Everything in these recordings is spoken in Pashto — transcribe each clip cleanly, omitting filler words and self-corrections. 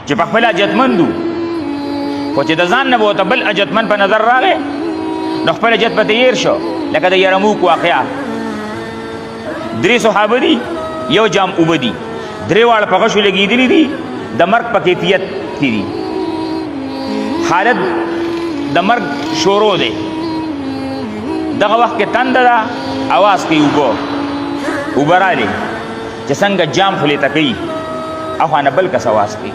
چې په خپل حاجتمندو خو چې د ځان نه به ورته بل حاجتمند په نظر راغی نو خپل حاجت په تیر شو. لکه د یرموک واقعه، 3 صحابه دي، یو جام اوبه دي، 3 واړه په غشو لګېدلي دي، د مرګ په کیفیت کې دي، حالت د مرګ شروع دی. دغه وخت کې تنده ده، اواز کوي اوبه راغلې چې څنګه جام خولې ته کوي، اخوانه بل کس اواز کوي،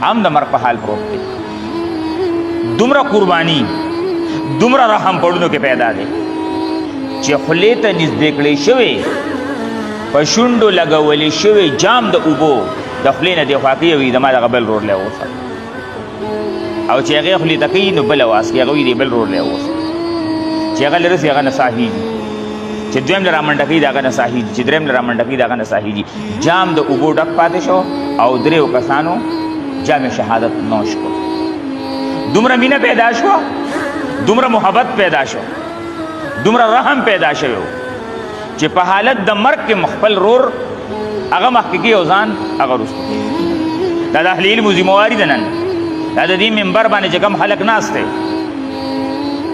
هم د مرګ په حال پروت دی. دومره قرباني، دومره رحم پړونو کې پیدا دی چې خولې ته نږدې کړی شوی، په شونډو لګولې شوی جام د اوبو د خولې نه دې خوا کوي، وایي زما دغه بل رور لی اوسه، او چې هغې خولې ته کوي نو بل اواز کوي، هغه وایي دې بل رور لی اوسه، چې هغه لري هغه نه صحیږي، چې دویم له رامنډه کوي د هغه نه صحیږي، چې دریم له رامنډه کوي د هغه نه صحیږي. جام د اوبو ډک پاتې شو او 3 کسانو جام شهادت نوش کړ. دومره مینه پیدا شو، دومره محبت پیدا شو، دومره رحم پیدا شوی چې په حالت د مرګ کې مخفل رور هغه مخکې کوي او ځان هغه وروسته کوي. دا د اهل علمو ذمواري ده نن، دا د دې منبر باندې چې کوم خلک ناست دی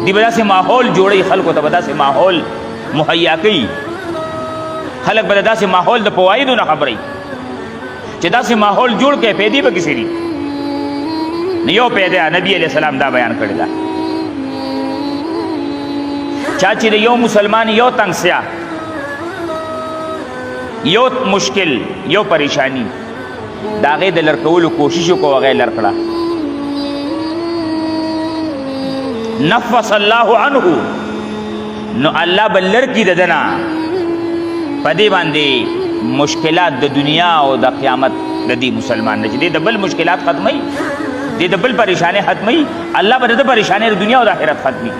دی به داسې ماحول جوړوي، خلکو ته به داسې ماحول مهیا کوي، خلک به د داسې ماحول د فوایدو نه خبروي چې داسې ماحول جوړ کړي، پیدې به کسې دي نه یو پیدا. نبی علیہ السلام دا بیان کړی ده، چا چې د یو مسلمان یو تنگسیا، یو مشکل، یو پریشانی د هغې د لر کولو کوشش وکړو، هغه یې لر کړه، نفس الله عنه، نو الله به لر کړي د ده نه په دې باندې مشکلات د دنیا او د قیامت د دې مسلمان نه، چې دې د بل مشکلات ختموي، دې د بل پریشانې ختموي، الله به د ده پریشانې د دنیا او د آخرت ختمي.